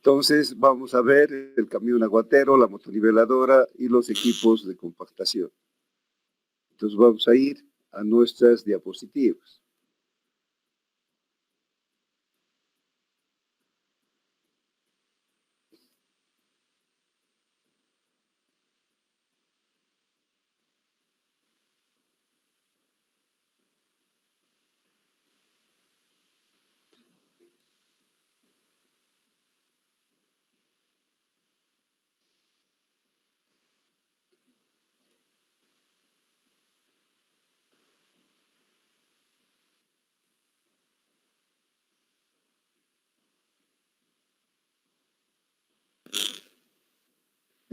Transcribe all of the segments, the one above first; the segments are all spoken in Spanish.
Entonces vamos a ver el camión aguatero, la motoniveladora y los equipos de compactación. Entonces vamos a ir a nuestras diapositivas.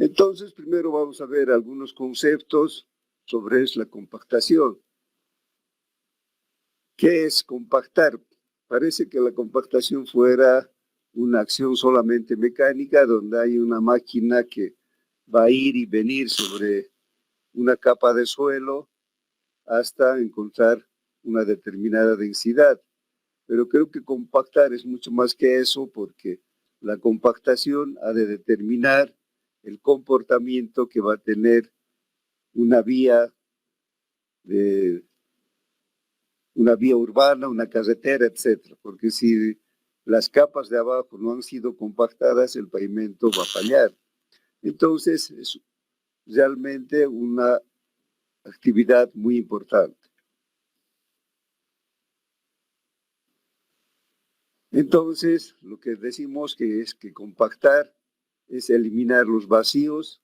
Entonces, primero vamos a ver algunos conceptos sobre la compactación. ¿Qué es compactar? Parece que la compactación fuera una acción solamente mecánica, donde hay una máquina que va a ir y venir sobre una capa de suelo hasta encontrar una determinada densidad. Pero creo que compactar es mucho más que eso, porque la compactación ha de determinar el comportamiento que va a tener una vía urbana, una carretera, etcétera. Porque si las capas de abajo no han sido compactadas, el pavimento va a fallar. Entonces, es realmente una actividad muy importante. Entonces, lo que decimos que es que compactar es eliminar los vacíos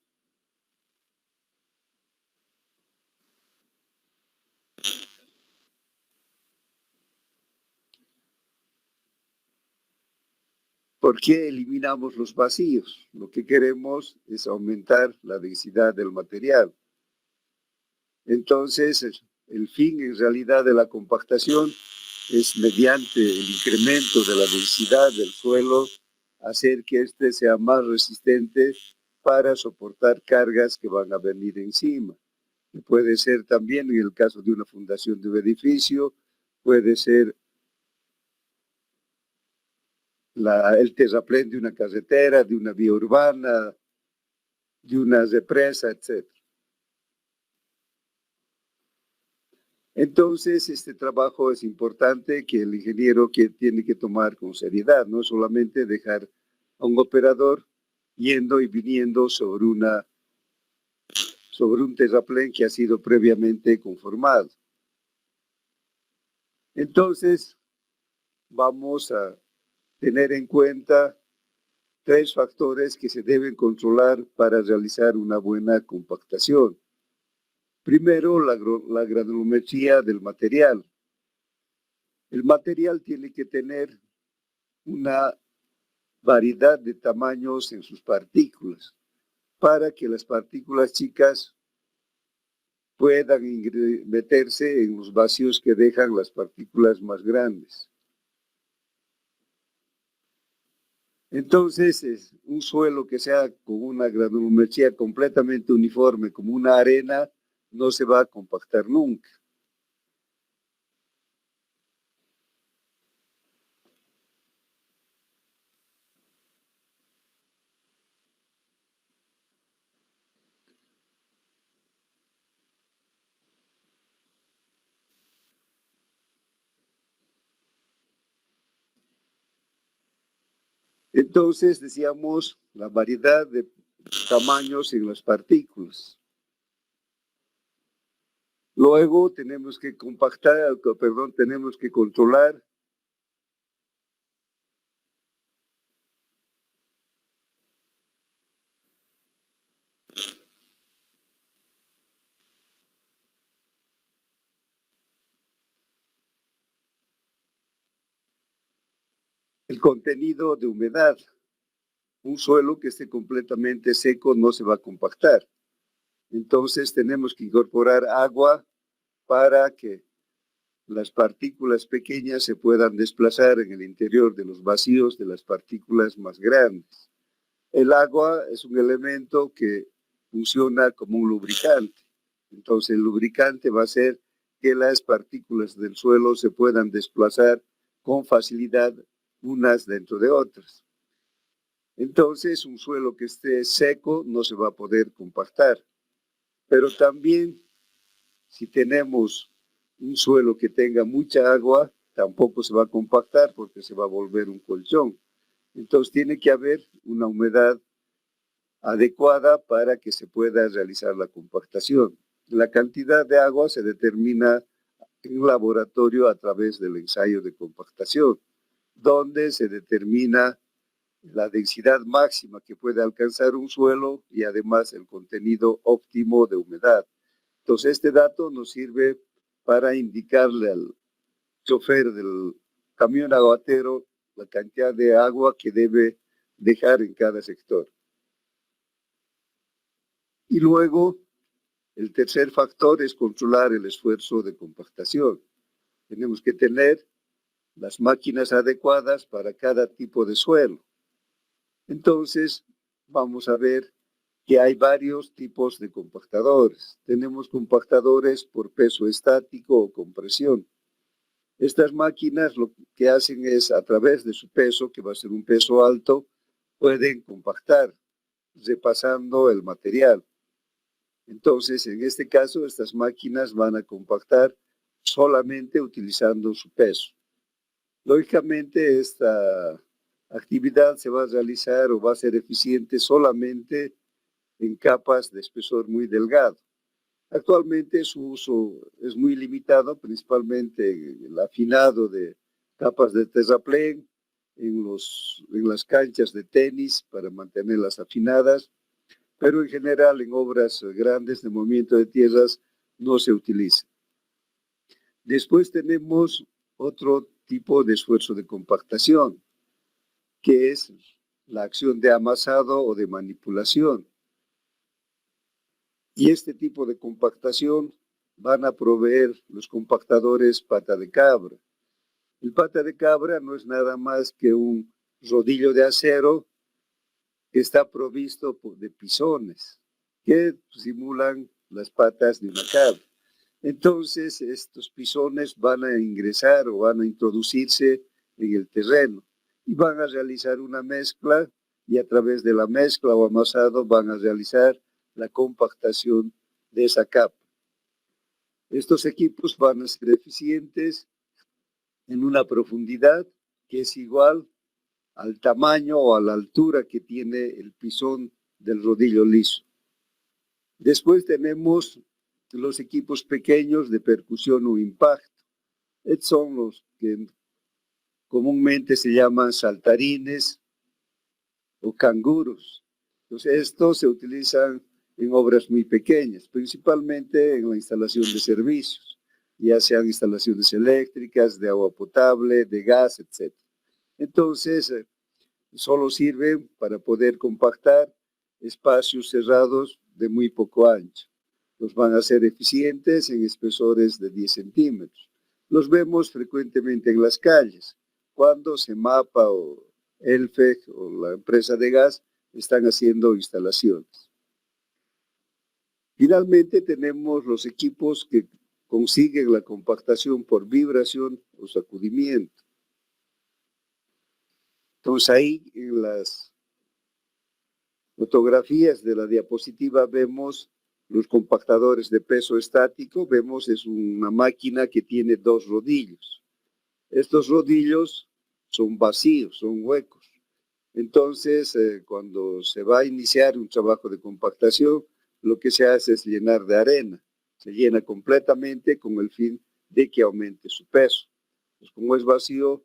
¿Por qué eliminamos los vacíos? Lo que queremos es aumentar la densidad del material. Entonces, el fin en realidad de la compactación es mediante el incremento de la densidad del suelo, hacer que éste sea más resistente para soportar cargas que van a venir encima. Puede ser también en el caso de una fundación de un edificio, puede ser el terraplén de una carretera, de una vía urbana, de una represa, etc. Entonces, este trabajo es importante que el ingeniero tiene que tomar con seriedad, no solamente dejar a un operador yendo y viniendo sobre un terraplén que ha sido previamente conformado. Entonces, vamos a tener en cuenta 3 factores que se deben controlar para realizar una buena compactación. Primero, la granulometría del material. El material tiene que tener una variedad de tamaños en sus partículas para que las partículas chicas puedan meterse en los vacíos que dejan las partículas más grandes. Entonces, un suelo que sea con una granulometría completamente uniforme, como una arena, no se va a compactar nunca. Entonces, decíamos, la variedad de tamaños en las partículas. Luego tenemos que tenemos que controlar el contenido de humedad. Un suelo que esté completamente seco no se va a compactar. Entonces tenemos que incorporar agua para que las partículas pequeñas se puedan desplazar en el interior de los vacíos de las partículas más grandes. El agua es un elemento que funciona como un lubricante. Entonces el lubricante va a hacer que las partículas del suelo se puedan desplazar con facilidad unas dentro de otras. Entonces, un suelo que esté seco no se va a poder compactar. Pero también, si tenemos un suelo que tenga mucha agua, tampoco se va a compactar porque se va a volver un colchón. Entonces, tiene que haber una humedad adecuada para que se pueda realizar la compactación. La cantidad de agua se determina en un laboratorio a través del ensayo de compactación, donde se determina la densidad máxima que puede alcanzar un suelo y además el contenido óptimo de humedad. Entonces, este dato nos sirve para indicarle al chofer del camión aguatero la cantidad de agua que debe dejar en cada sector. Y luego, el tercer factor es controlar el esfuerzo de compactación. Tenemos que tener las máquinas adecuadas para cada tipo de suelo. Entonces, vamos a ver que hay varios tipos de compactadores. Tenemos compactadores por peso estático o compresión. Estas máquinas lo que hacen es, a través de su peso, que va a ser un peso alto, pueden compactar, repasando el material. Entonces, en este caso, estas máquinas van a compactar solamente utilizando su peso. Lógicamente, esta actividad se va a realizar o va a ser eficiente solamente en capas de espesor muy delgado. Actualmente su uso es muy limitado, principalmente en el afinado de capas de terraplén, en las canchas de tenis para mantenerlas afinadas, pero en general en obras grandes de movimiento de tierras no se utiliza. Después tenemos otro tipo de esfuerzo de compactación, que es la acción de amasado o de manipulación. Y este tipo de compactación van a proveer los compactadores pata de cabra. El pata de cabra no es nada más que un rodillo de acero que está provisto de pisones que simulan las patas de una cabra. Entonces, estos pisones van a ingresar o van a introducirse en el terreno y van a realizar una mezcla y a través de la mezcla o amasado van a realizar la compactación de esa capa. Estos equipos van a ser eficientes en una profundidad que es igual al tamaño o a la altura que tiene el pisón del rodillo liso. Después tenemos los equipos pequeños de percusión o impacto. Estos son los que comúnmente se llaman saltarines o canguros. Entonces, estos se utilizan en obras muy pequeñas, principalmente en la instalación de servicios, ya sean instalaciones eléctricas, de agua potable, de gas, etc. Entonces, solo sirven para poder compactar espacios cerrados de muy poco ancho. Los van a ser eficientes en espesores de 10 centímetros. Los vemos frecuentemente en las calles, cuando CEMAPA o ELFEG o la empresa de gas están haciendo instalaciones. Finalmente tenemos los equipos que consiguen la compactación por vibración o sacudimiento. Entonces ahí en las fotografías de la diapositiva vemos los compactadores de peso estático. Vemos es una máquina que tiene dos rodillos. Estos rodillos son vacíos, son huecos. Entonces, cuando se va a iniciar un trabajo de compactación, lo que se hace es llenar de arena. Se llena completamente con el fin de que aumente su peso. Pues como es vacío,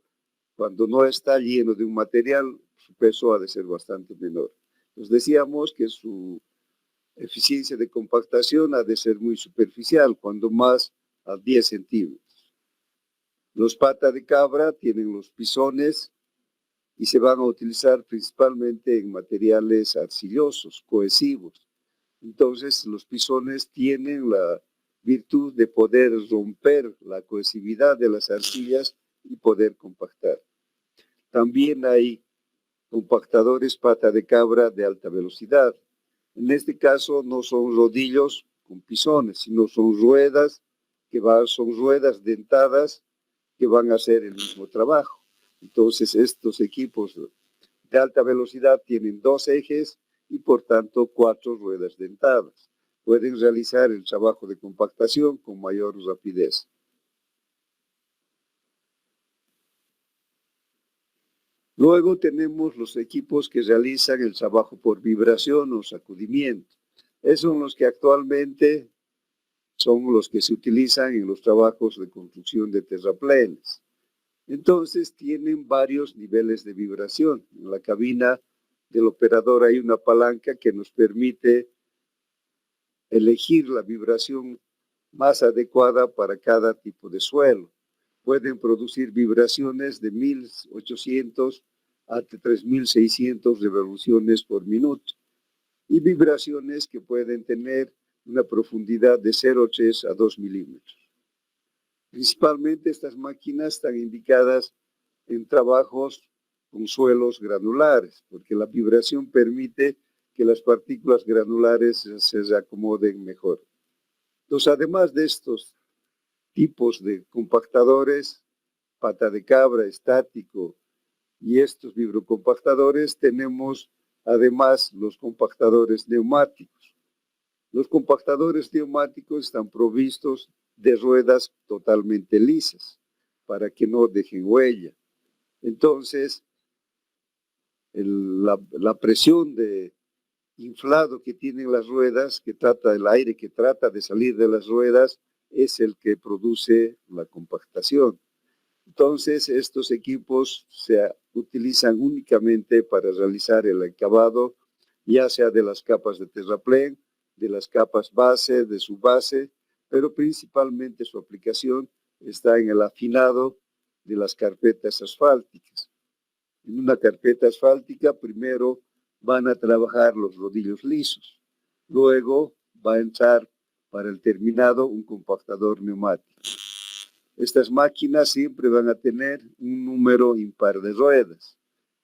cuando no está lleno de un material, su peso ha de ser bastante menor. Nos decíamos que su eficiencia de compactación ha de ser muy superficial, cuando más a 10 centímetros. Los patas de cabra tienen los pisones y se van a utilizar principalmente en materiales arcillosos, cohesivos. Entonces, los pisones tienen la virtud de poder romper la cohesividad de las arcillas y poder compactar. También hay compactadores pata de cabra de alta velocidad. En este caso no son rodillos con pisones, sino son ruedas son ruedas dentadas que van a hacer el mismo trabajo. Entonces estos equipos de alta velocidad tienen 2 ejes y por tanto 4 ruedas dentadas. Pueden realizar el trabajo de compactación con mayor rapidez. Luego tenemos los equipos que realizan el trabajo por vibración o sacudimiento. Esos son los que actualmente son los que se utilizan en los trabajos de construcción de terraplenes. Entonces tienen varios niveles de vibración. En la cabina del operador hay una palanca que nos permite elegir la vibración más adecuada para cada tipo de suelo. Pueden producir vibraciones de 1800 hasta 3600 revoluciones por minuto y vibraciones que pueden tener una profundidad de 0,3 a 2 milímetros. Principalmente estas máquinas están indicadas en trabajos con suelos granulares, porque la vibración permite que las partículas granulares se acomoden mejor. Entonces, además de estos tipos de compactadores, pata de cabra, estático y estos vibrocompactadores, tenemos además los compactadores neumáticos. Los compactadores neumáticos están provistos de ruedas totalmente lisas para que no dejen huella. Entonces, la presión de inflado que tienen las ruedas, el aire que trata de salir de las ruedas, es el que produce la compactación. Entonces, estos equipos se utilizan únicamente para realizar el acabado, ya sea de las capas de terraplén, de las capas base, de su base, pero principalmente su aplicación está en el afinado de las carpetas asfálticas. En una carpeta asfáltica, primero van a trabajar los rodillos lisos, luego va a entrar para el terminado un compactador neumático. Estas máquinas siempre van a tener un número impar de ruedas.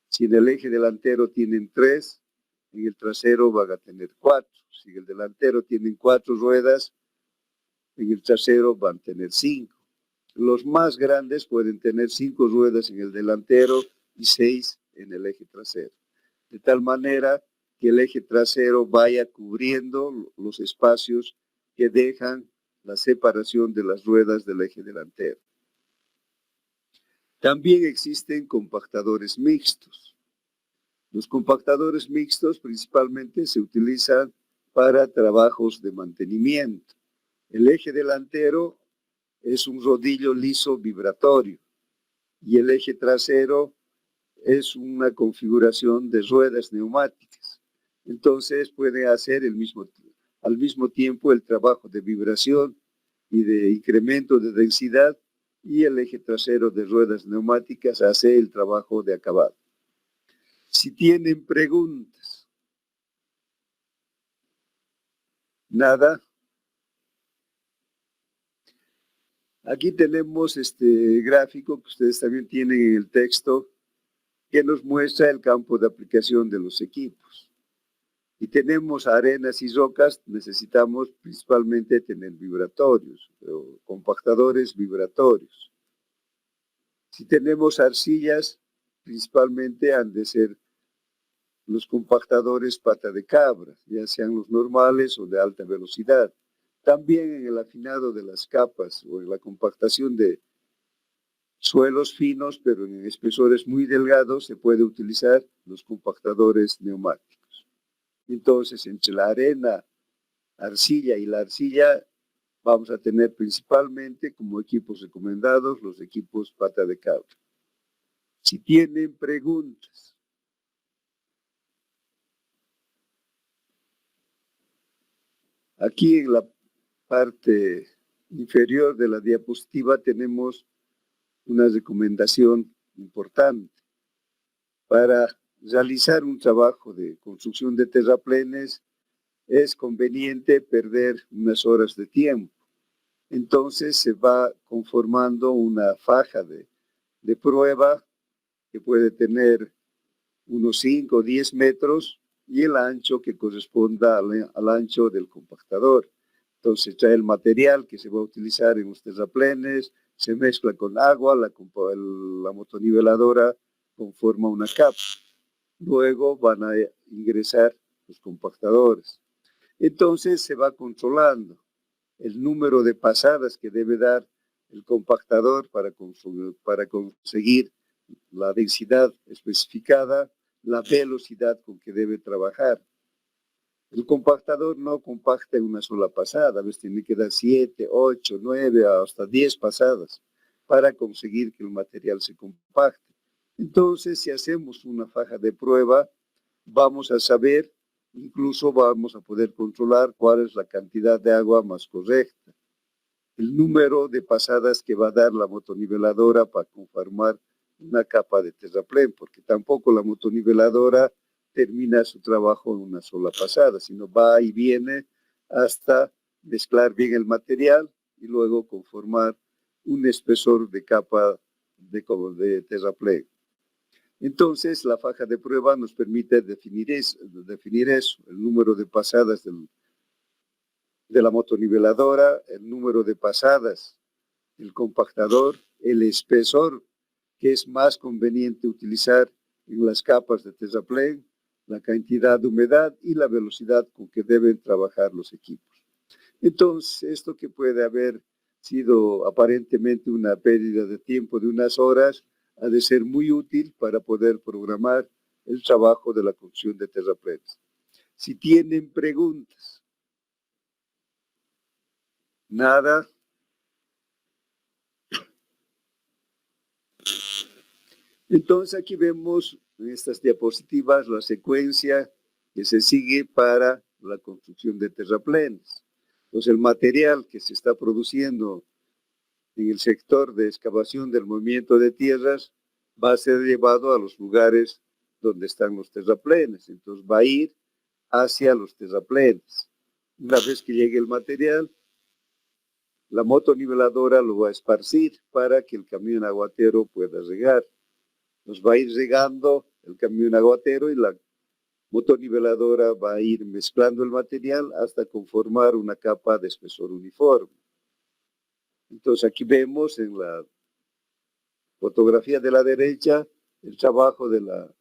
Si en el eje delantero tienen 3, en el trasero van a tener 4. Si en el delantero tienen 4 ruedas, en el trasero van a tener 5. Los más grandes pueden tener 5 ruedas en el delantero y 6 en el eje trasero. De tal manera que el eje trasero vaya cubriendo los espacios que dejan la separación de las ruedas del eje delantero. También existen compactadores mixtos. Los compactadores mixtos principalmente se utilizan para trabajos de mantenimiento. El eje delantero es un rodillo liso vibratorio y el eje trasero es una configuración de ruedas neumáticas. Entonces puede hacer al mismo tiempo el trabajo de vibración y de incremento de densidad, y el eje trasero de ruedas neumáticas hace el trabajo de acabado. Si tienen preguntas. Nada. Aquí tenemos este gráfico que ustedes también tienen en el texto, que nos muestra el campo de aplicación de los equipos. Y tenemos arenas y rocas, necesitamos principalmente tener vibratorios, o compactadores vibratorios. Si tenemos arcillas, principalmente han de ser los compactadores pata de cabra, ya sean los normales o de alta velocidad. También en el afinado de las capas o en la compactación de suelos finos, pero en espesores muy delgados, se puede utilizar los compactadores neumáticos. Entonces, entre la arena, arcilla y la arcilla, vamos a tener principalmente como equipos recomendados los equipos pata de cabra. Si tienen preguntas. Aquí en la parte inferior de la diapositiva tenemos una recomendación importante. Para realizar un trabajo de construcción de terraplenes es conveniente perder unas horas de tiempo. Entonces se va conformando una faja de prueba que puede tener unos 5 o 10 metros y el ancho que corresponda al ancho del compactador. Entonces trae el material que se va a utilizar en los terraplenes, se mezcla con agua, la motoniveladora conforma una capa. luego van a ingresar los compactadores. Entonces se va controlando el número de pasadas que debe dar el compactador para conseguir la densidad especificada, la velocidad con que debe trabajar. El compactador no compacta en una sola pasada, a veces tiene que dar 7, 8, 9, hasta 10 pasadas para conseguir que el material se compacte. Entonces, si hacemos una faja de prueba, vamos a saber, incluso vamos a poder controlar cuál es la cantidad de agua más correcta, el número de pasadas que va a dar la motoniveladora para conformar una capa de terraplén, porque tampoco la motoniveladora termina su trabajo en una sola pasada, sino va y viene hasta mezclar bien el material y luego conformar un espesor de capa de terraplén. Entonces, la faja de prueba nos permite definir eso, el número de pasadas de la motoniveladora, el número de pasadas del compactador, el espesor que es más conveniente utilizar en las capas de terraplén, la cantidad de humedad y la velocidad con que deben trabajar los equipos. Entonces, esto que puede haber sido aparentemente una pérdida de tiempo de unas horas, ha de ser muy útil para poder programar el trabajo de la construcción de terraplenes. Si tienen preguntas, nada. Entonces aquí vemos en estas diapositivas la secuencia que se sigue para la construcción de terraplenes. Entonces el material que se está produciendo en el sector de excavación del movimiento de tierras va a ser llevado a los lugares donde están los terraplenes. Entonces va a ir hacia los terraplenes. Una vez que llegue el material, la motoniveladora lo va a esparcir para que el camión aguatero pueda regar. Nos va a ir regando el camión aguatero y la motoniveladora va a ir mezclando el material hasta conformar una capa de espesor uniforme. Entonces aquí vemos en la fotografía de la derecha el trabajo de la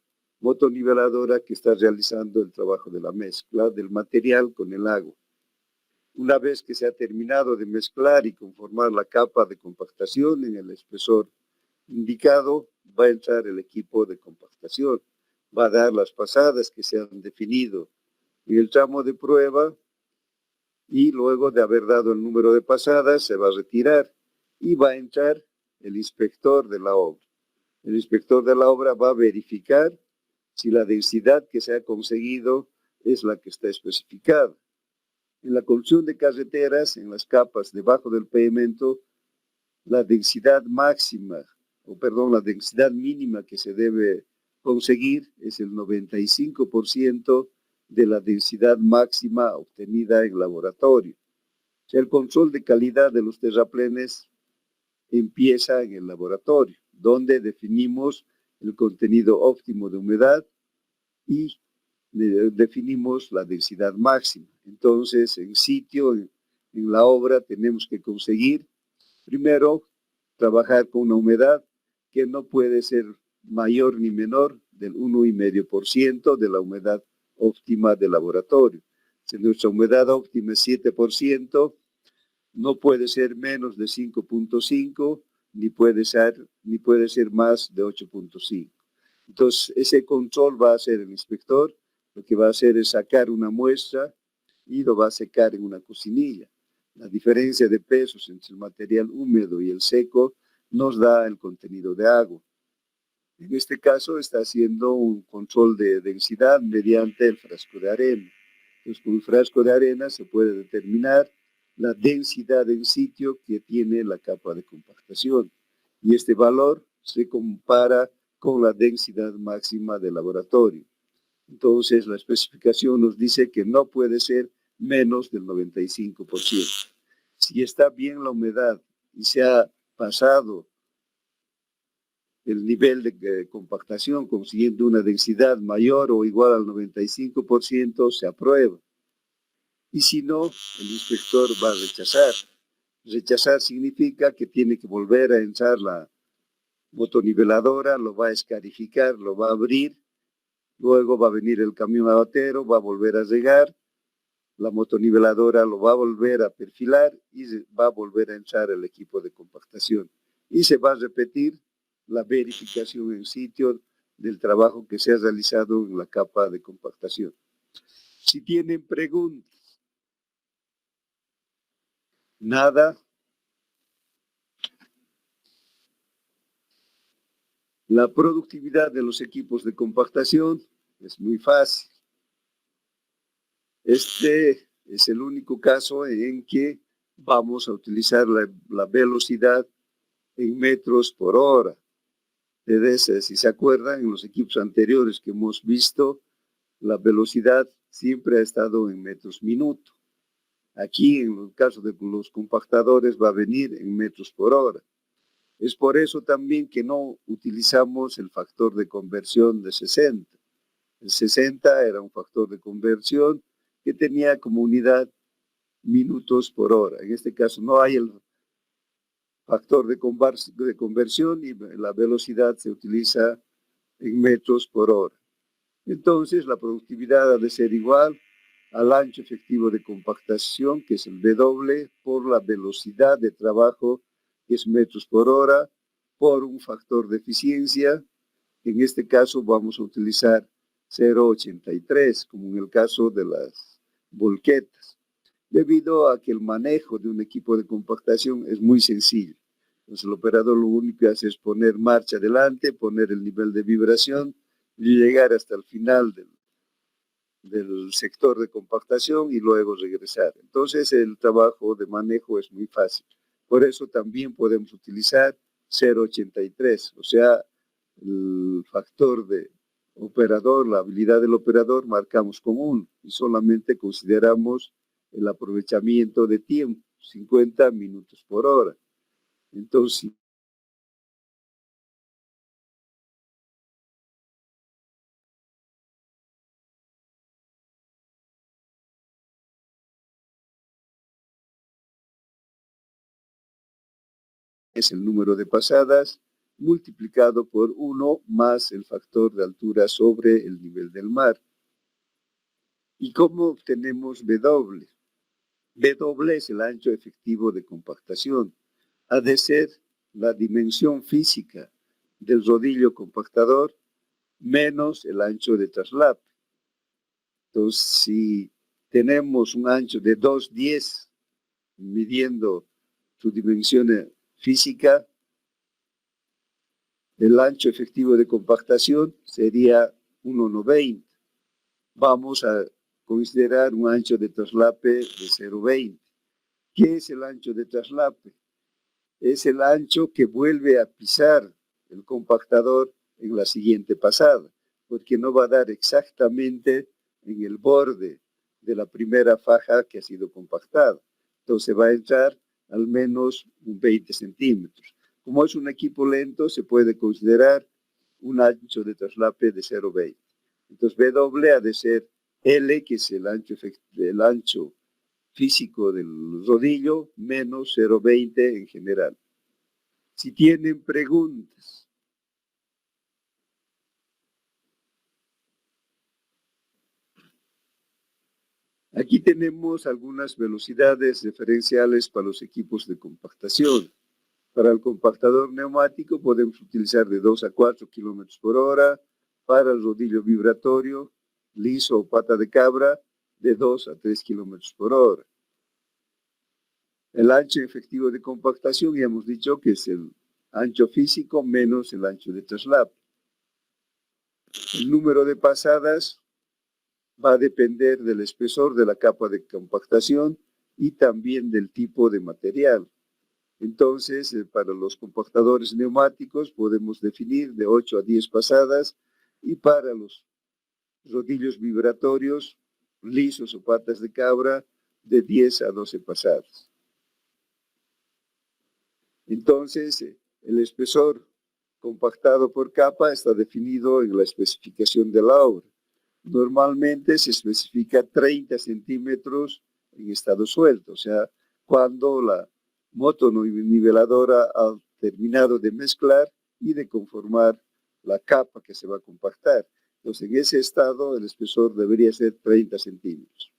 motoniveladora que está realizando el trabajo de la mezcla del material con el agua. Una vez que se ha terminado de mezclar y conformar la capa de compactación en el espesor indicado, va a entrar el equipo de compactación, va a dar las pasadas que se han definido en el tramo de prueba y luego de haber dado el número de pasadas se va a retirar y va a entrar el inspector de la obra. El inspector de la obra va a verificar si la densidad que se ha conseguido es la que está especificada. En la construcción de carreteras, en las capas debajo del pavimento, la densidad máxima, la densidad mínima que se debe conseguir es el 95% de la densidad máxima obtenida en laboratorio. O sea, el control de calidad de los terraplenes empieza en el laboratorio, donde definimos el contenido óptimo de humedad y definimos la densidad máxima. Entonces, en sitio, en la obra, tenemos que conseguir, primero, trabajar con una humedad que no puede ser mayor ni menor del 1,5% de la humedad óptima del laboratorio. Si nuestra humedad óptima es 7%, no puede ser menos de 5,5, ni puede ser más de 8,5. Entonces, ese control va a hacer el inspector. Lo que va a hacer es sacar una muestra y lo va a secar en una cocinilla. La diferencia de pesos entre el material húmedo y el seco nos da el contenido de agua. En este caso está haciendo un control de densidad mediante el frasco de arena. Entonces, con el frasco de arena se puede determinar la densidad en sitio que tiene la capa de compactación. Y este valor se compara con la densidad máxima del laboratorio. Entonces, la especificación nos dice que no puede ser menos del 95%. Si está bien la humedad y se ha pasado el nivel de compactación consiguiendo una densidad mayor o igual al 95%, se aprueba. Y si no, el inspector va a rechazar. Rechazar significa que tiene que volver a entrar la motoniveladora, lo va a escarificar, lo va a abrir luego va a venir el camión abatero, va a volver a regar, la motoniveladora lo va a volver a perfilar y va a volver a entrar el equipo de compactación. Y se va a repetir la verificación en sitio del trabajo que se ha realizado en la capa de compactación. Si tienen preguntas, nada. La productividad de los equipos de compactación es muy fácil. Este es el único caso en que vamos a utilizar la velocidad en metros por hora. Ustedes, si se acuerdan, en los equipos anteriores que hemos visto, la velocidad siempre ha estado en metros minuto. Aquí, en el caso de los compactadores, va a venir en metros por hora. Es por eso también que no utilizamos el factor de conversión de 60. El 60 era un factor de conversión que tenía como unidad minutos por hora. En este caso no hay el factor de conversión y la velocidad se utiliza en metros por hora. Entonces la productividad ha de ser igual al ancho efectivo de compactación, que es el W, por la velocidad de trabajo, que es metros por hora, por un factor de eficiencia. En este caso vamos a utilizar 0,83, como en el caso de las volquetas, debido a que el manejo de un equipo de compactación es muy sencillo. Entonces el operador lo único que hace es poner marcha adelante, poner el nivel de vibración y llegar hasta el final del sector de compactación y luego regresar. Entonces el trabajo de manejo es muy fácil. Por eso también podemos utilizar 0,83, o sea, el factor de operador, la habilidad del operador, marcamos con 1 y solamente consideramos el aprovechamiento de tiempo, 50 minutos por hora. Entonces, es el número de pasadas multiplicado por 1 más el factor de altura sobre el nivel del mar. ¿Y cómo obtenemos W? W es el ancho efectivo de compactación. Ha de ser la dimensión física del rodillo compactador menos el ancho de traslape. Entonces, si tenemos un ancho de 2,10, midiendo su dimensión física, el ancho efectivo de compactación sería 1,90. Vamos a considerar un ancho de traslape de 0,20. ¿Qué es el ancho de traslape? Es el ancho que vuelve a pisar el compactador en la siguiente pasada, porque no va a dar exactamente en el borde de la primera faja que ha sido compactada. Entonces va a entrar al menos 20 centímetros. Como es un equipo lento, se puede considerar un ancho de traslape de 0,20. Entonces W ha de ser L, que es el ancho físico del rodillo, menos 0,20 en general. Si tienen preguntas. Aquí tenemos algunas velocidades referenciales para los equipos de compactación. Para el compactador neumático podemos utilizar de 2 a 4 kilómetros por hora. Para el rodillo vibratorio, liso o pata de cabra, de 2 a 3 kilómetros por hora. El ancho efectivo de compactación, ya hemos dicho que es el ancho físico menos el ancho de traslape. El número de pasadas va a depender del espesor de la capa de compactación y también del tipo de material. Entonces, para los compactadores neumáticos podemos definir de 8 a 10 pasadas y para los rodillos vibratorios, lisos o patas de cabra, de 10 a 12 pasadas. Entonces, el espesor compactado por capa está definido en la especificación de la obra. Normalmente se especifica 30 centímetros en estado suelto, o sea, cuando la motoniveladora ha terminado de mezclar y de conformar la capa que se va a compactar. Entonces, en ese estado, el espesor debería ser 30 centímetros.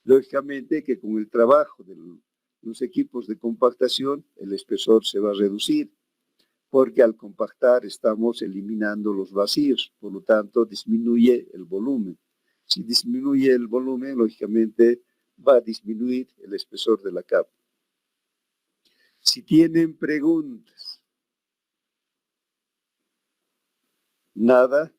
Lógicamente que con el trabajo de los equipos de compactación, el espesor se va a reducir, porque al compactar estamos eliminando los vacíos, por lo tanto disminuye el volumen. Si disminuye el volumen, lógicamente va a disminuir el espesor de la capa. Si tienen preguntas, nada.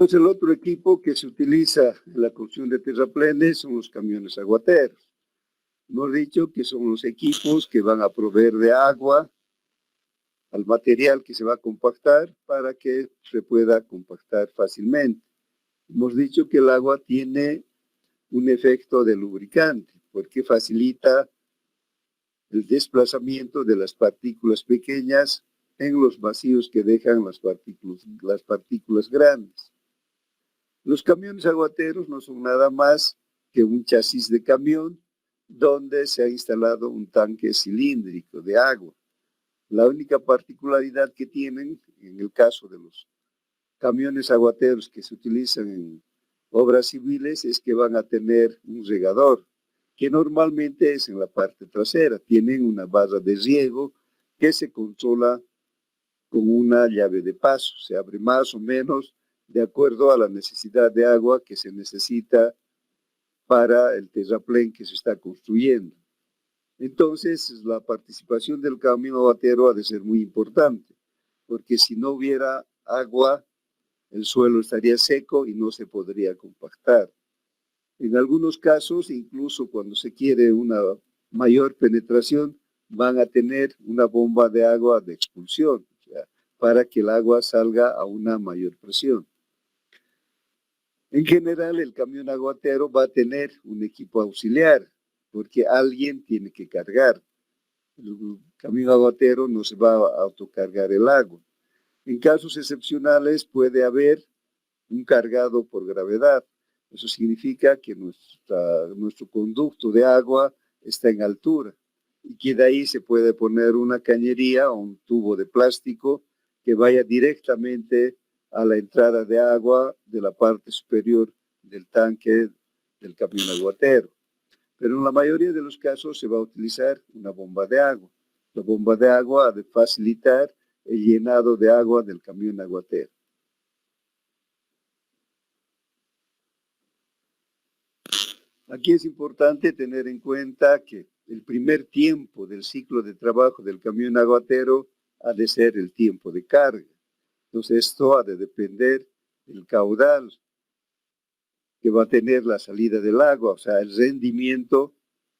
Entonces, el otro equipo que se utiliza en la construcción de terraplenes son los camiones aguateros. Hemos dicho que son los equipos que van a proveer de agua al material que se va a compactar para que se pueda compactar fácilmente. Hemos dicho que el agua tiene un efecto de lubricante porque facilita el desplazamiento de las partículas pequeñas en los vacíos que dejan las partículas grandes. Los camiones aguateros no son nada más que un chasis de camión donde se ha instalado un tanque cilíndrico de agua. La única particularidad que tienen, en el caso de los camiones aguateros que se utilizan en obras civiles, es que van a tener un regador, que normalmente es en la parte trasera. Tienen una barra de riego que se controla con una llave de paso. Se abre más o menos de acuerdo a la necesidad de agua que se necesita para el terraplén que se está construyendo. Entonces, la participación del camión aguatero ha de ser muy importante, porque si no hubiera agua, el suelo estaría seco y no se podría compactar. En algunos casos, incluso cuando se quiere una mayor penetración, van a tener una bomba de agua de expulsión, o sea, para que el agua salga a una mayor presión. En general, el camión aguatero va a tener un equipo auxiliar, porque alguien tiene que cargar. El camión aguatero no se va a autocargar el agua. En casos excepcionales puede haber un cargado por gravedad. Eso significa que nuestro conducto de agua está en altura y que de ahí se puede poner una cañería o un tubo de plástico que vaya directamente a la entrada de agua de la parte superior del tanque del camión aguatero. Pero en la mayoría de los casos se va a utilizar una bomba de agua. La bomba de agua ha de facilitar el llenado de agua del camión aguatero. Aquí es importante tener en cuenta que el primer tiempo del ciclo de trabajo del camión aguatero ha de ser el tiempo de carga. Entonces esto ha de depender del caudal que va a tener la salida del agua, o sea, el rendimiento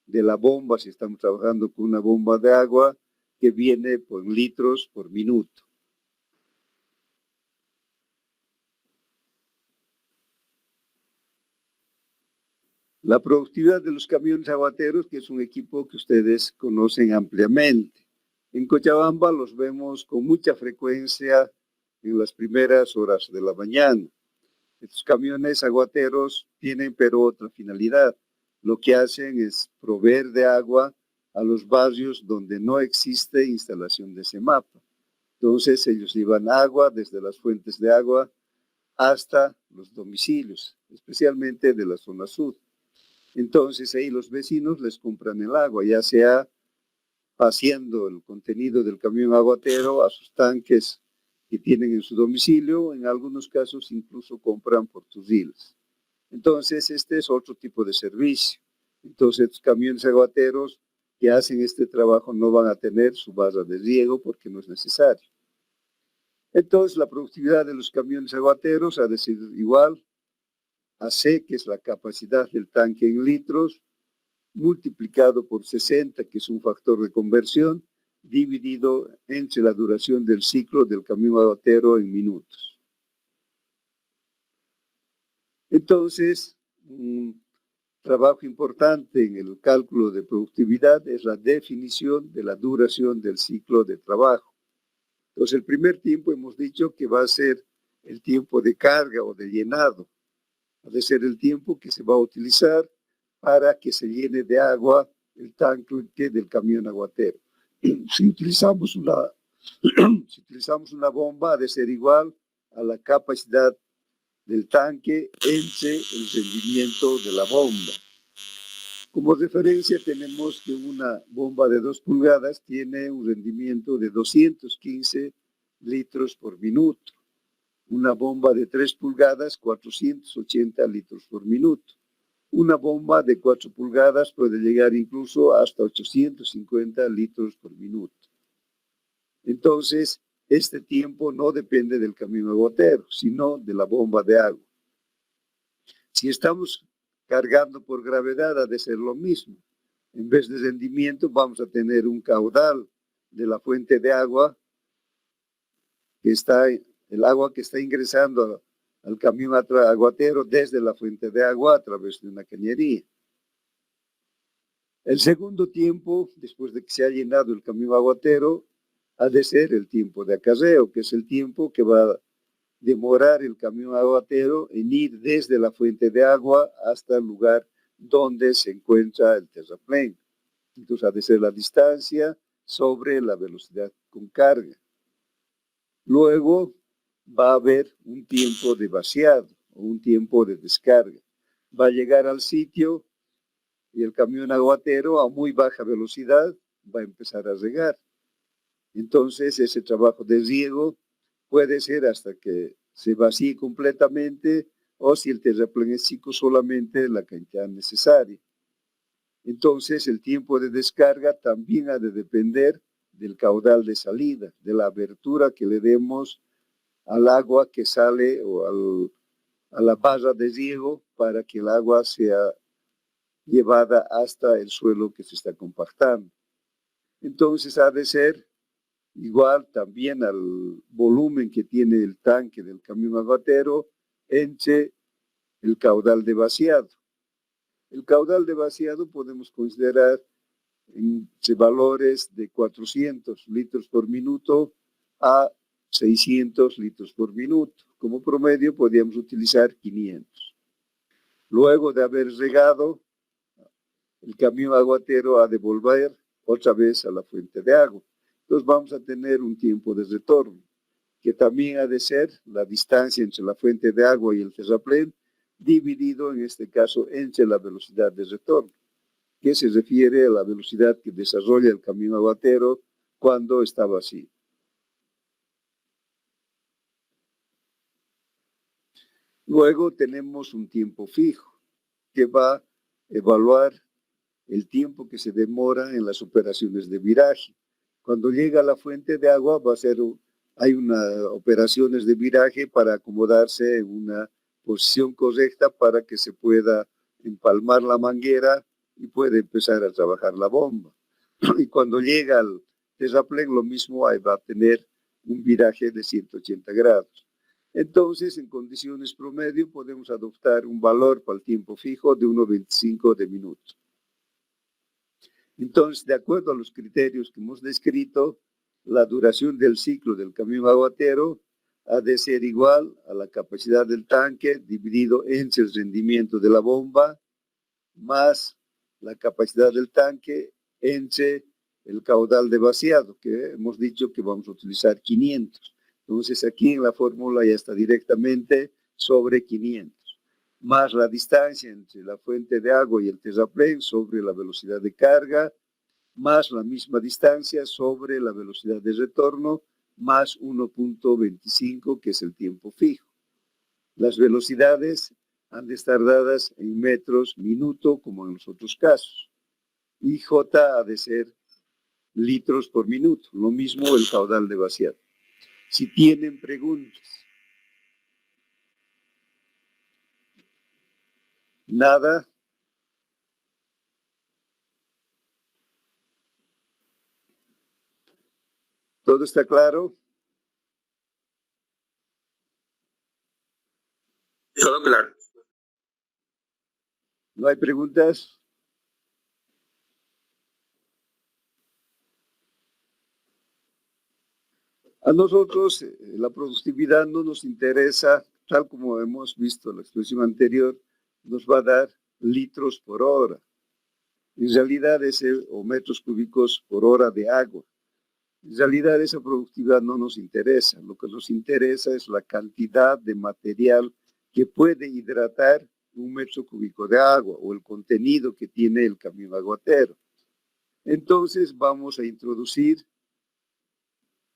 de la bomba, si estamos trabajando con una bomba de agua que viene por litros por minuto. La productividad de los camiones aguateros, que es un equipo que ustedes conocen ampliamente. En Cochabamba los vemos con mucha frecuencia en las primeras horas de la mañana. Estos camiones aguateros tienen pero otra finalidad. Lo que hacen es proveer de agua a los barrios donde no existe instalación de CEMAPA. Entonces ellos llevan agua desde las fuentes de agua hasta los domicilios, especialmente de la zona sur. Entonces ahí los vecinos les compran el agua, ya sea vaciando el contenido del camión aguatero a sus tanques que tienen en su domicilio, en algunos casos incluso compran por turriles. Entonces este es otro tipo de servicio. Entonces los camiones aguateros que hacen este trabajo no van a tener su barra de riego porque no es necesario. Entonces la productividad de los camiones aguateros ha de ser igual AC, que es la capacidad del tanque en litros, multiplicado por 60, que es un factor de conversión, dividido entre la duración del ciclo del camión aguatero en minutos. Entonces, un trabajo importante en el cálculo de productividad es la definición de la duración del ciclo de trabajo. Entonces, el primer tiempo hemos dicho que va a ser el tiempo de carga o de llenado. Ha de ser el tiempo que se va a utilizar para que se llene de agua el tanque del camión aguatero. Si utilizamos una bomba, ha de ser igual a la capacidad del tanque entre el rendimiento de la bomba. Como referencia tenemos que una bomba de 2 pulgadas tiene un rendimiento de 215 litros por minuto. Una bomba de 3 pulgadas, 480 litros por minuto. Una bomba de 4 pulgadas puede llegar incluso hasta 850 litros por minuto. Entonces, este tiempo no depende del camión aguatero, sino de la bomba de agua. Si estamos cargando por gravedad, ha de ser lo mismo. En vez de rendimiento, vamos a tener un caudal de la fuente de agua que está, el agua que está ingresando al camión aguatero desde la fuente de agua a través de una cañería. El segundo tiempo, después de que se ha llenado el camión aguatero, ha de ser el tiempo de acarreo, que es el tiempo que va a demorar el camión aguatero en ir desde la fuente de agua hasta el lugar donde se encuentra el terraplén. Entonces ha de ser la distancia sobre la velocidad con carga. Luego va a haber un tiempo de vaciado o un tiempo de descarga. Va a llegar al sitio y el camión aguatero a muy baja velocidad va a empezar a regar. Entonces ese trabajo de riego puede ser hasta que se vacíe completamente o si el terraplén es chico solamente la cantidad necesaria. Entonces el tiempo de descarga también ha de depender del caudal de salida, de la abertura que le demos al agua que sale o a la barra de riego para que el agua sea llevada hasta el suelo que se está compactando. Entonces ha de ser igual también al volumen que tiene el tanque del camión aguatero entre el caudal de vaciado. El caudal de vaciado podemos considerar entre valores de 400 litros por minuto a 600 litros por minuto. Como promedio podríamos utilizar 500. Luego de haber regado, el camión aguatero ha de volver otra vez a la fuente de agua. Entonces vamos a tener un tiempo de retorno, que también ha de ser la distancia entre la fuente de agua y el terraplén, dividido en este caso entre la velocidad de retorno, que se refiere a la velocidad que desarrolla el camión aguatero cuando está vacío. Luego tenemos un tiempo fijo, que va a evaluar el tiempo que se demora en las operaciones de viraje. Cuando llega a la fuente de agua hay unas operaciones de viraje para acomodarse en una posición correcta para que se pueda empalmar la manguera y puede empezar a trabajar la bomba. Y cuando llega al terraplén, lo mismo, va a tener un viraje de 180 grados. Entonces, en condiciones promedio, podemos adoptar un valor para el tiempo fijo de 1,25 de minuto. Entonces, de acuerdo a los criterios que hemos descrito, la duración del ciclo del camión aguatero ha de ser igual a la capacidad del tanque dividido entre el rendimiento de la bomba más la capacidad del tanque entre el caudal de vaciado, que hemos dicho que vamos a utilizar 500. Entonces, aquí en la fórmula ya está directamente sobre 500, más la distancia entre la fuente de agua y el terraplén sobre la velocidad de carga, más la misma distancia sobre la velocidad de retorno, más 1,25, que es el tiempo fijo. Las velocidades han de estar dadas en metros minuto, como en los otros casos. Y J ha de ser litros por minuto, lo mismo el caudal de vaciado. Si tienen preguntas. Nada. ¿Todo está claro? Todo claro. ¿No hay preguntas? A nosotros la productividad no nos interesa, tal como hemos visto en la expresión anterior, nos va a dar litros por hora. En realidad o metros cúbicos por hora de agua. En realidad esa productividad no nos interesa. Lo que nos interesa es la cantidad de material que puede hidratar un metro cúbico de agua o el contenido que tiene el camión aguatero. Entonces vamos a introducir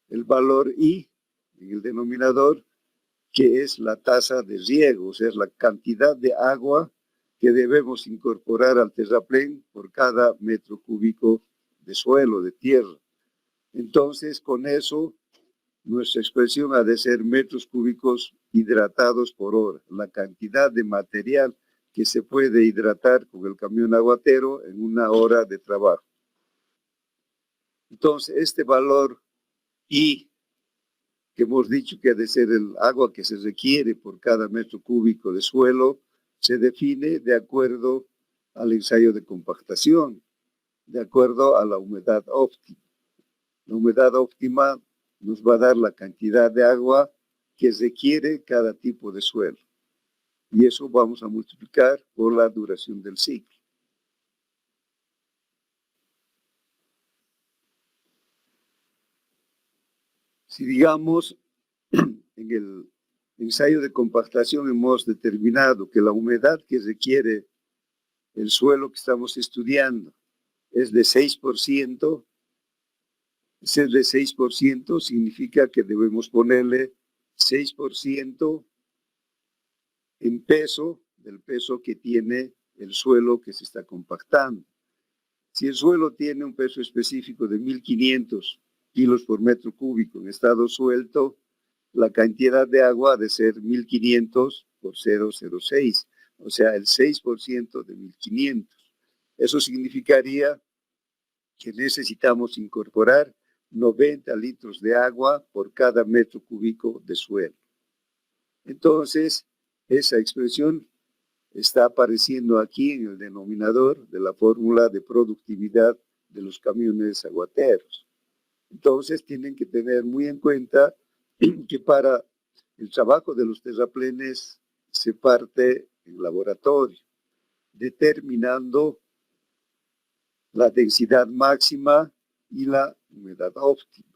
el valor I en el denominador, que es la tasa de riego, o sea, es la cantidad de agua que debemos incorporar al terraplén por cada metro cúbico de suelo, de tierra. Entonces, con eso, nuestra expresión ha de ser metros cúbicos hidratados por hora, la cantidad de material que se puede hidratar con el camión aguatero en una hora de trabajo. Entonces, este valor I, que hemos dicho que ha de ser el agua que se requiere por cada metro cúbico de suelo, se define de acuerdo al ensayo de compactación, de acuerdo a la humedad óptima. La humedad óptima nos va a dar la cantidad de agua que requiere cada tipo de suelo. Y eso vamos a multiplicar por la duración del ciclo. Si digamos, en el ensayo de compactación hemos determinado que la humedad que requiere el suelo que estamos estudiando es de 6%, ser de 6% significa que debemos ponerle 6% en peso, del peso que tiene el suelo que se está compactando. Si el suelo tiene un peso específico de 1.500 kilos por metro cúbico en estado suelto, la cantidad de agua ha de ser 1.500 por 0,06, o sea, el 6% de 1.500. Eso significaría que necesitamos incorporar 90 litros de agua por cada metro cúbico de suelo. Entonces, esa expresión está apareciendo aquí en el denominador de la fórmula de productividad de los camiones aguateros. Entonces, tienen que tener muy en cuenta que para el trabajo de los terraplenes se parte en laboratorio, determinando la densidad máxima y la humedad óptima.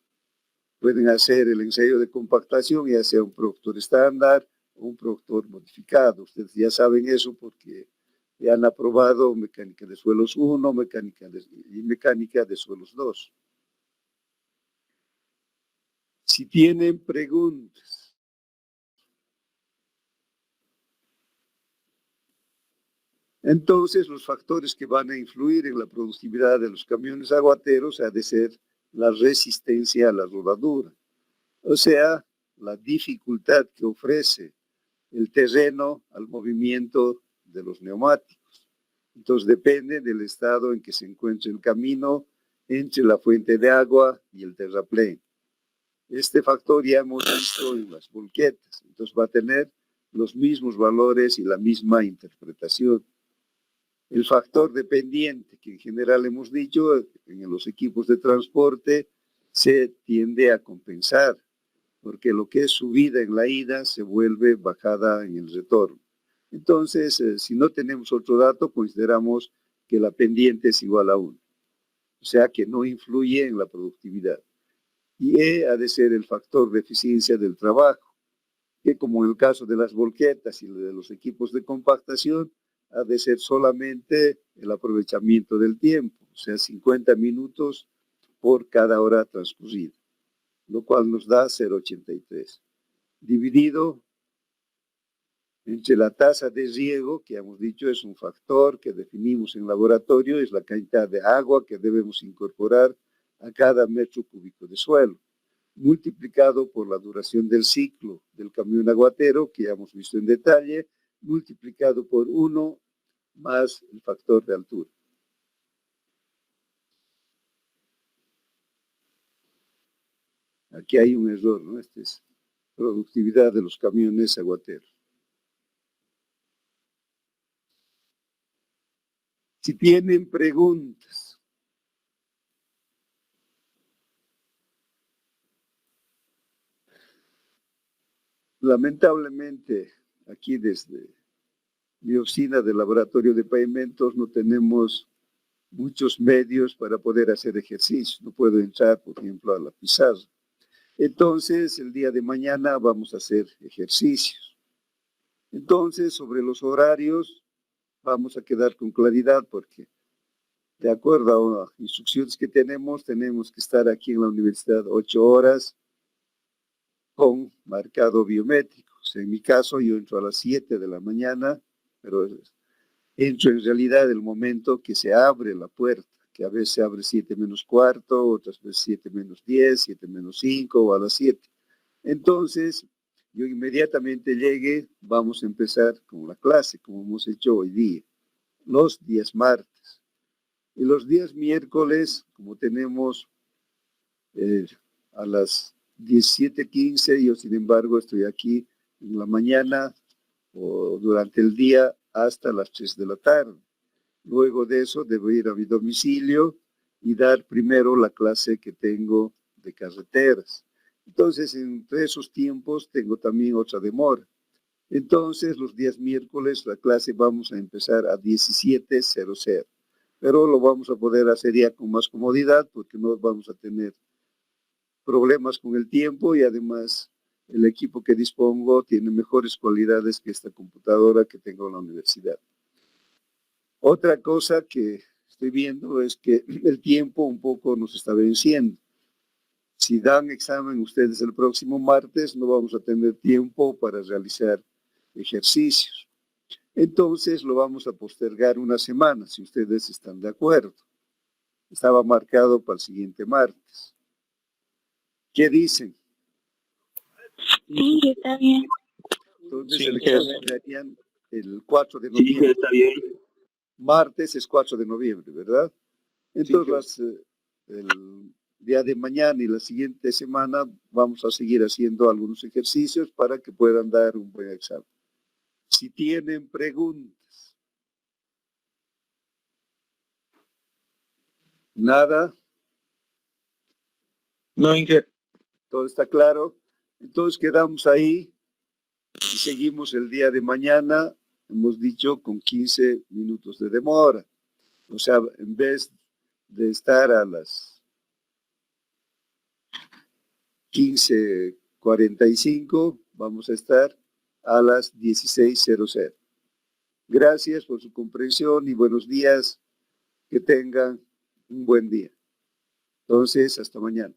Pueden hacer el ensayo de compactación, ya sea un productor estándar o un productor modificado. Ustedes ya saben eso porque ya han aprobado mecánica de suelos 1 y mecánica de suelos 2. Si tienen preguntas. Entonces, los factores que van a influir en la productividad de los camiones aguateros ha de ser la resistencia a la rodadura, o sea, la dificultad que ofrece el terreno al movimiento de los neumáticos. Entonces, depende del estado en que se encuentre el camino entre la fuente de agua y el terraplén. Este factor ya hemos visto en las volquetas, entonces va a tener los mismos valores y la misma interpretación. El factor dependiente, que en general hemos dicho, en los equipos de transporte se tiende a compensar, porque lo que es subida en la ida se vuelve bajada en el retorno. Entonces, si no tenemos otro dato, consideramos que la pendiente es igual a 1, o sea que no influye en la productividad. Y E ha de ser el factor de eficiencia del trabajo, que como en el caso de las volquetas y de los equipos de compactación, ha de ser solamente el aprovechamiento del tiempo, o sea, 50 minutos por cada hora transcurrida, lo cual nos da 0,83, dividido entre la tasa de riego, que hemos dicho es un factor que definimos en laboratorio, es la cantidad de agua que debemos incorporar a cada metro cúbico de suelo, multiplicado por la duración del ciclo del camión aguatero, que ya hemos visto en detalle, multiplicado por 1 más el factor de altura. Aquí hay un error, ¿no? Esta es productividad de los camiones aguateros. Si tienen preguntas. Lamentablemente, aquí desde mi oficina de laboratorio de pavimentos no tenemos muchos medios para poder hacer ejercicio. No puedo entrar, por ejemplo, a la pizarra. Entonces, el día de mañana vamos a hacer ejercicios. Entonces, sobre los horarios, vamos a quedar con claridad porque, de acuerdo a las instrucciones que tenemos que estar aquí en la universidad 8 horas con marcado biométrico. O sea, en mi caso, yo entro a las 7 de la mañana, pero entro en realidad el momento que se abre la puerta, que a veces se abre 7 menos cuarto, otras veces 7 menos 10, 7 menos 5 o a las 7. Entonces, yo inmediatamente llegue, vamos a empezar con la clase, como hemos hecho hoy día, los días martes. Y los días miércoles, como tenemos a las 17:15, yo sin embargo estoy aquí en la mañana o durante el día hasta las 3 de la tarde. Luego de eso debo ir a mi domicilio y dar primero la clase que tengo de carreteras. Entonces, entre esos tiempos tengo también otra demora. Entonces, los días miércoles la clase vamos a empezar a 17:00, pero lo vamos a poder hacer ya con más comodidad porque no vamos a tener problemas con el tiempo y además el equipo que dispongo tiene mejores cualidades que esta computadora que tengo en la universidad. Otra cosa que estoy viendo es que el tiempo un poco nos está venciendo. Si dan examen ustedes el próximo martes, no vamos a tener tiempo para realizar ejercicios. Entonces lo vamos a postergar una semana, si ustedes están de acuerdo. Estaba marcado para el siguiente martes. ¿Qué dicen? Sí, está bien. Entonces Sí, el examen le harían el 4 de noviembre. Sí, está bien. Martes es 4 de noviembre, ¿verdad? Entonces, el día de mañana y la siguiente semana vamos a seguir haciendo algunos ejercicios para que puedan dar un buen examen. Si tienen preguntas. Nada. No, Inge. Todo está claro. Entonces quedamos ahí y seguimos el día de mañana, hemos dicho, con 15 minutos de demora. O sea, en vez de estar a las 15:45, vamos a estar a las 16:00. Gracias por su comprensión y buenos días. Que tengan un buen día. Entonces, hasta mañana.